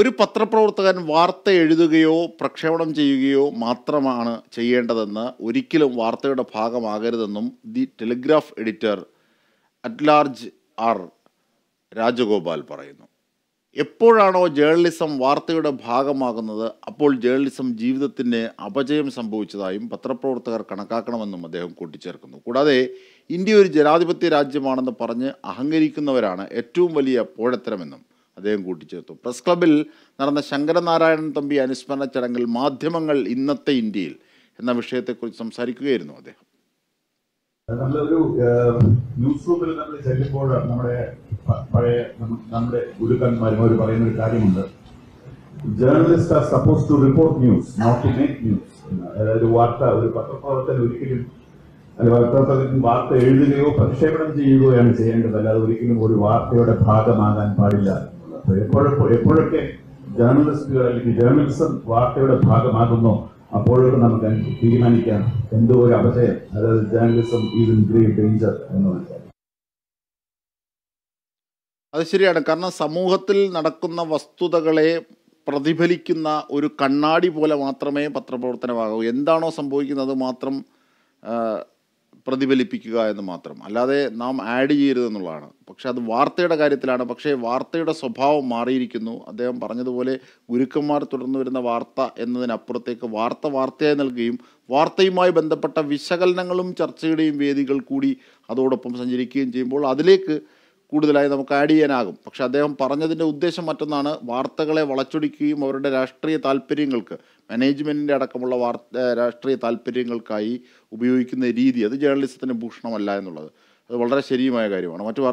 ഒരു പത്രപ്രവർത്തകൻ വാർത്ത എഴുതുകയോ പ്രക്ഷേപണം ചെയ്യുകയോ മാത്രമാണ് ചെയ്യേണ്ടതെന്ന്, ഒരിക്കലും വാർത്തയുടെ ഭാഗമാകരുതെന്നും the Telegraph editor at large R Rajagopal പറയുന്നു. എപ്പോഴാണോ ജേർണലിസം വാർത്തയുടെ ഭാഗമാകുന്നത്, അപ്പോൾ ജേർണലിസം ജീവിതത്തിന് അപചയം സംഭവിച്ചതായും പത്രപ്രവർത്തകർ കണക്കാക്കണമെന്നും അദ്ദേഹം കൂട്ടിച്ചേർക്കുന്നു. കൂടാതെ ഇന്ത്യ ഒരു ജനാധിപത്യ രാജ്യമാണെന്ന് പറഞ്ഞ് അഹങ്കരിക്കുന്നവരാണ് ഏറ്റവും വലിയ പോഴത്തരമെന്നും അദ്ദേഹം കൂട്ടിച്ചേർത്തു. പ്രസ് ക്ലബിൽ നടന്ന ശങ്കരനാരായണൻ തമ്പി അനുസ്മരണ ചടങ്ങിൽ മാധ്യമങ്ങൾ ഇന്നത്തെ ഇന്ത്യയിൽ എന്ന വിഷയത്തെക്കുറിച്ച് സംസാരിക്കുകയായിരുന്നു അദ്ദേഹം. നമ്മളൊരു ന്യൂസ് റൂമിൽ നമ്മൾ ചെല്ലുമ്പോൾ നമ്മുടെ ഗുരുക്കന്മാർ പറയുന്ന ഒരു കാര്യമുണ്ട്, journalist are supposed to report news, not to make news. അതായത് ഒരു പത്രപ്രവർത്തകൻ ഒരിക്കലും വാർത്ത എഴുതുകയോ പ്രക്ഷേപണം ചെയ്യുകയാണ് ചെയ്യേണ്ടത്, അല്ലാതെ ഒരിക്കലും ഒരു വാർത്തയുടെ ഭാഗമാകാൻ പാടില്ല. എപ്പോഴൊക്കെ ജേർണലിസ്റ്റുകൾ അല്ലെങ്കിൽ ജേർണലിസം വാർത്തയുടെ ഭാഗമാകുന്നോ അപ്പോഴൊക്കെ നമുക്ക് തീരുമാനിക്കാം എന്തോ ഒരു അപചയം, അതായത് journalism is in great danger എന്ന് മനസ്സിലാക്കാം. അത് ശരിയാണ്. കാരണം സമൂഹത്തിൽ നടക്കുന്ന വസ്തുതകളെ പ്രതിഫലിക്കുന്ന ഒരു കണ്ണാടി പോലെ മാത്രമേ പത്രപ്രവർത്തനമാകൂ. എന്താണോ സംഭവിക്കുന്നത് മാത്രം പ്രതിഫലിപ്പിക്കുക എന്ന് മാത്രം, അല്ലാതെ നാം ആഡ് ചെയ്യരുതെന്നുള്ളതാണ്. പക്ഷെ അത് വാർത്തയുടെ കാര്യത്തിലാണ്. പക്ഷേ വാർത്തയുടെ സ്വഭാവം മാറിയിരിക്കുന്നു. അദ്ദേഹം പറഞ്ഞതുപോലെ ഗുരുക്കന്മാർ തുടർന്നു വരുന്ന വാർത്ത എന്നതിനപ്പുറത്തേക്ക് വാർത്തയായി നൽകുകയും വാർത്തയുമായി ബന്ധപ്പെട്ട വിശകലനങ്ങളും ചർച്ചയുടെയും വേദികൾ കൂടി അതോടൊപ്പം സഞ്ചരിക്കുകയും ചെയ്യുമ്പോൾ അതിലേക്ക് കൂടുതലായി നമുക്ക് ആഡ് ചെയ്യാനാകും. പക്ഷെ അദ്ദേഹം പറഞ്ഞതിൻ്റെ ഉദ്ദേശം മറ്റൊന്നാണ്. വാർത്തകളെ വളച്ചൊടിക്കുകയും അവരുടെ രാഷ്ട്രീയ താല്പര്യങ്ങൾക്ക്, മാനേജ്മെൻറ്റിൻ്റെ അടക്കമുള്ള രാഷ്ട്രീയ താല്പര്യങ്ങൾക്കായി ഉപയോഗിക്കുന്ന രീതി, അത് ജേർണലിസത്തിന് ഭൂഷണമല്ല എന്നുള്ളത് അത് വളരെ ശരിയുമായ കാര്യമാണ്. മറ്റു